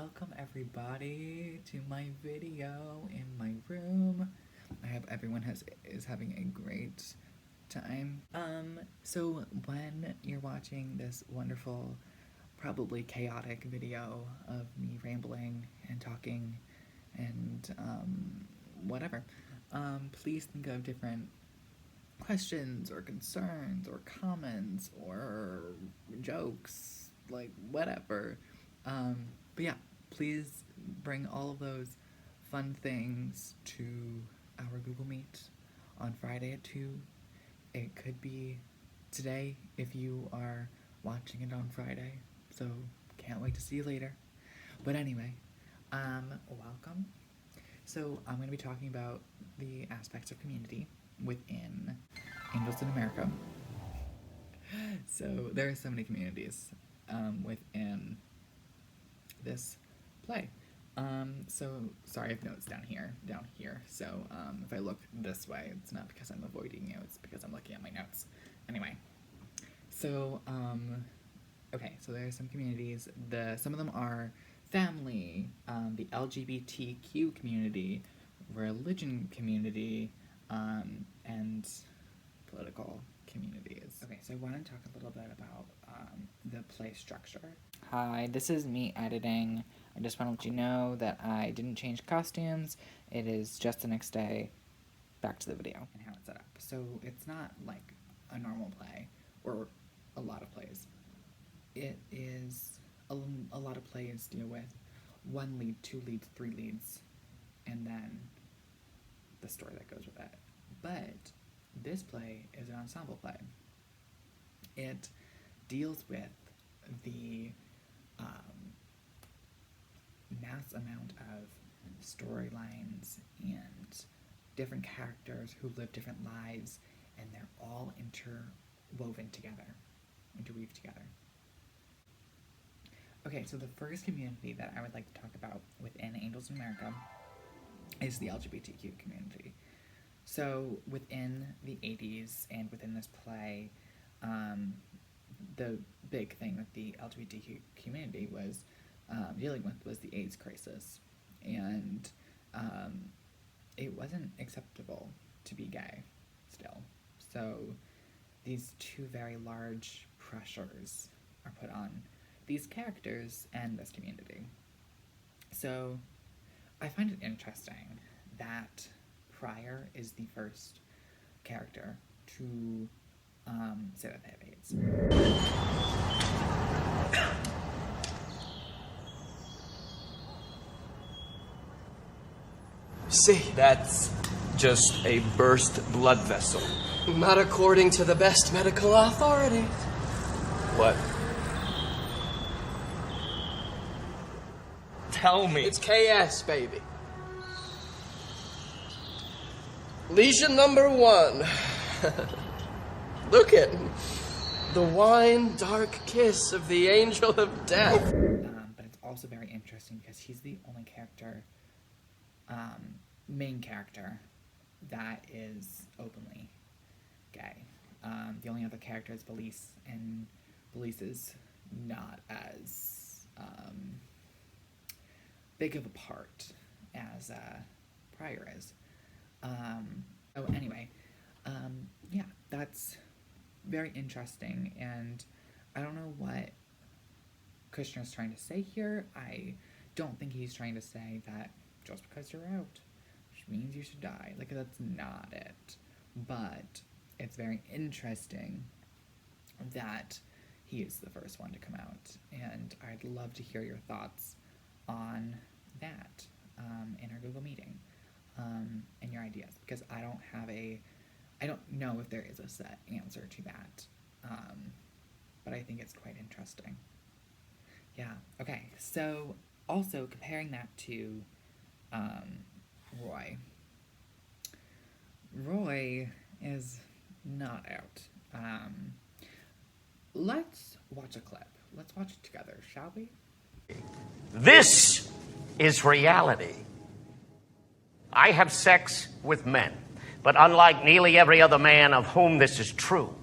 welcome everybody to my video in my room. I hope everyone is having a great time. So when you're watching this wonderful, probably chaotic video of me rambling and talking and whatever, please think of different questions or concerns or comments or jokes, like whatever. But yeah, please bring all of those fun things to our Google Meet on Friday at 2. It could be today if you are watching it on Friday, so can't wait to see you later. But anyway, welcome. So I'm going to be talking about the aspects of community within Angels in America. So there are so many communities within this play. So sorry, I have notes down here. So if I look this way, it's not because I'm avoiding you, it's because I'm looking at my notes. Anyway, so okay, so there are some communities. Some of them are family, the LGBTQ community, religion community, and political communities. Okay, so I want to talk a little bit about the play structure. Hi, this is me editing. I just want to let you know that I didn't change costumes. It is just the next day. Back to the video and how it's set up. So it's not like a normal play or a lot of plays. It is a lot of plays deal with 1 lead, 2 leads, 3 leads, and then the story that goes with it. But this play is an ensemble play. It deals with the mass amount of storylines and different characters who live different lives, and they're all interweaved together. Okay, so the first community that I would like to talk about within Angels in America is the LGBTQ community. So within the 80s and within this play, the big thing that the LGBTQ community was dealing with was the AIDS crisis. And it wasn't acceptable to be gay still. So these two very large pressures are put on these characters and this community. So I find it interesting that Pryor is the first character to say that they have AIDS. See, That's just a burst blood vessel. not according to the best medical authority. What? Tell me. It's KS, baby. Lesion number 1. Look at the wine dark kiss of the angel of death. But it's also very interesting because he's the only character, main character, that is openly gay. The only other character is Belize, and Belize is not as big of a part as Pryor is. Yeah, that's very interesting, and I don't know what Kushner's trying to say here. I don't think he's trying to say that just because you're out, which means you should die. Like, that's not it. But it's very interesting that he is the first one to come out, and I'd love to hear your thoughts on that in our Google meeting, and your ideas, because I don't know if there is a set answer to that, but I think it's quite interesting. Yeah, okay, so also comparing that to Roy. Roy is not out. Let's watch a clip. Let's watch it together, shall we? This is reality. I have sex with men, but unlike nearly every other man of whom this is true,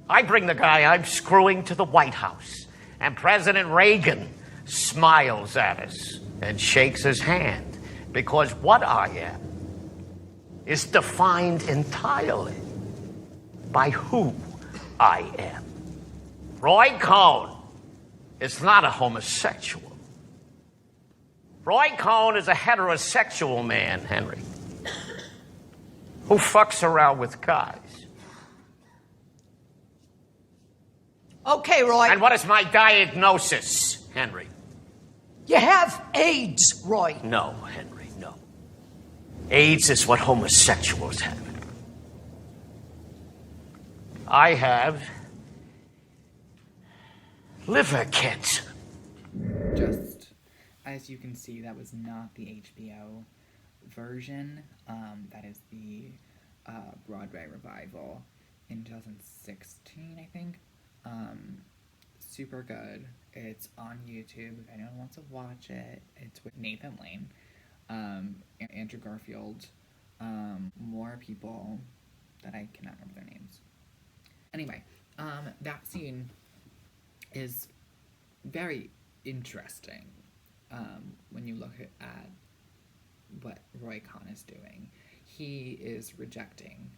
I bring the guy I'm screwing to the White House, and President Reagan smiles at us and shakes his hand, because what I am is defined entirely by who I am. Roy Cohn is not a homosexual. Roy Cohn is a heterosexual man, Henry, who fucks around with guys. Okay, Roy. And what is my diagnosis, Henry? You have AIDS, Roy. No, Henry, no. AIDS is what homosexuals have. I have liver cancer. Just as you can see, that was not the HBO version. That is the Broadway revival in 2016, I think. Super good. It's on YouTube if anyone wants to watch it. It's with Nathan Lane, Andrew Garfield, more people that I cannot remember their names. Anyway, that scene is very interesting when you look at what Roy Cohn is doing. He is rejecting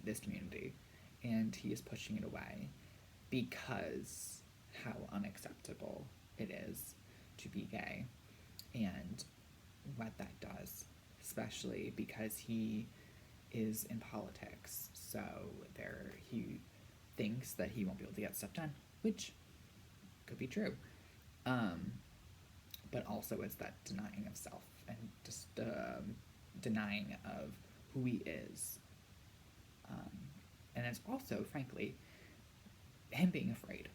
this community, and he is pushing it away because how unacceptable it is to be gay and what that does, especially because he is in politics, so he thinks that he won't be able to get stuff done, which could be true. But also it's that denying of self and just denying of who he is. And it's also, frankly, him being afraid.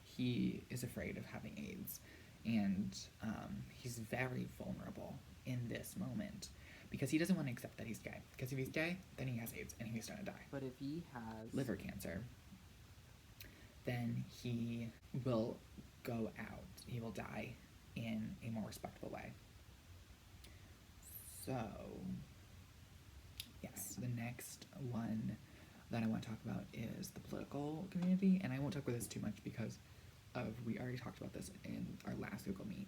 He is afraid of having AIDS, and he's very vulnerable in this moment because he doesn't want to accept that he's gay. Because if he's gay, then he has AIDS and he's going to die. But if he has Liver cancer, then he will go out. He will die in a more respectable way. So, yes, the next one that I want to talk about is the political community, and I won't talk about this too much because we already talked about this in our last Google Meet,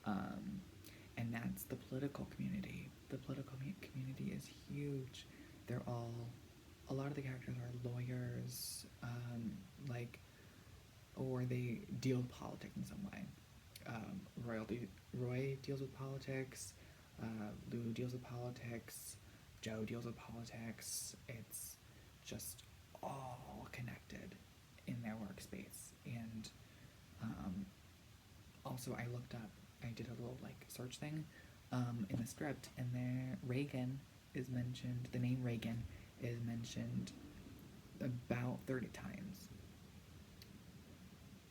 and that's the political community. The political community is huge. A lot of the characters are lawyers, or they deal with politics in some way. Roy deals with politics, Lou deals with politics, Joe deals with politics. It's just all connected in their workspace. And also I did a little search thing in the script, and there Reagan is mentioned. The name Reagan is mentioned about 30 times.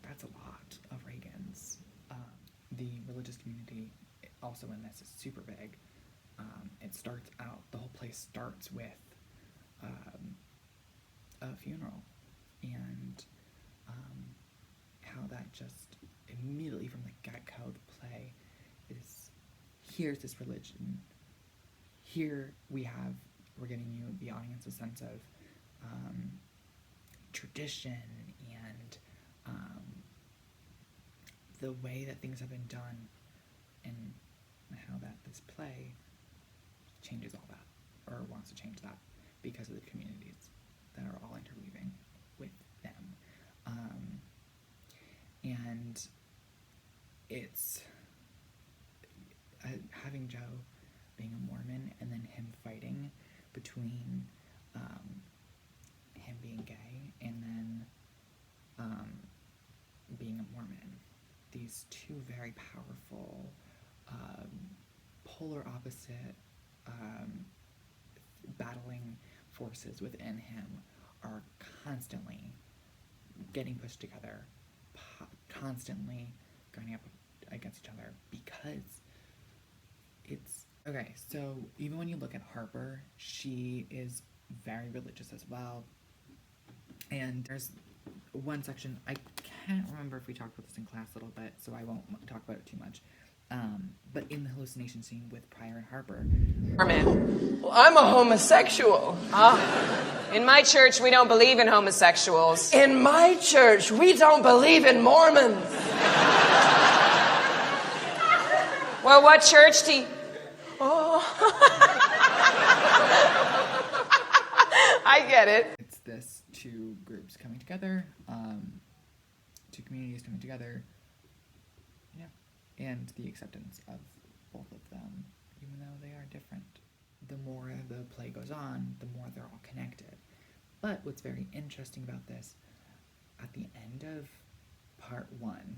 That's a lot of Reagans. The religious community also in this is super big. It starts out, the whole place starts with a funeral, and how that just immediately from the get-go, the play is, here's this religion, here we're giving you, the audience, a sense of tradition and the way that things have been done, and how that this play changes all that, or wants to change that, because of the communities that are all interweaving with them. And it's having Joe being a Mormon, and then him fighting between him being gay and then being a Mormon. These two very powerful, polar opposite, battling forces within him are constantly getting pushed together, constantly going up against each other, because it's okay. So even when you look at Harper, she is very religious as well, and there's one section, I can't remember if we talked about this in class a little bit, so I won't talk about it too much, but in the hallucination scene with Pryor and Harper, Well, I'm a homosexual. In my church, we don't believe in homosexuals. In my church, we don't believe in Mormons. Well, what church do you... I get it. It's this two groups coming together, two communities coming together, and the acceptance of both of them, even though they are different. The more the play goes on, the more they're all connected. But what's very interesting about this, at the end of part 1,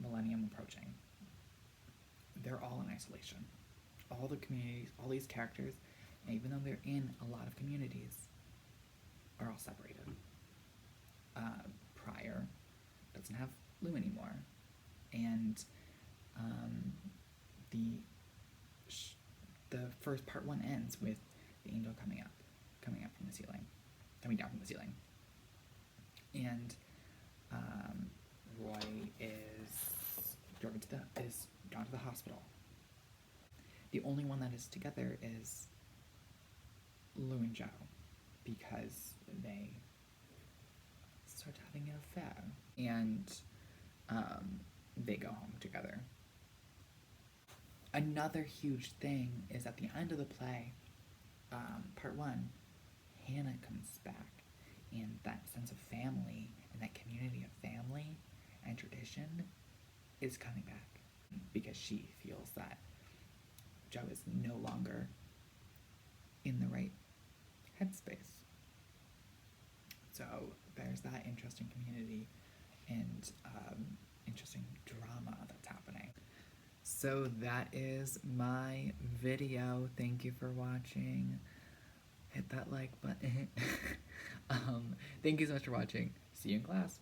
Millennium Approaching, they're all in isolation. All the communities, all these characters, and even though they're in a lot of communities, are all separated. Pryor doesn't have Lou anymore, and the first part 1 ends with the angel coming down from the ceiling, and Roy is gone to the hospital. The only one that is together is Lou and Joe, because they start having an affair, and they go home together. Another huge thing is at the end of the play, part 1, Hannah comes back, and that sense of family and that community of family and tradition is coming back, because she feels that Joe is no longer in the right headspace. So there's that interesting community and interesting drama that's happening. So that is my video. Thank you for watching. Hit that like button. Thank you so much for watching. See you in class.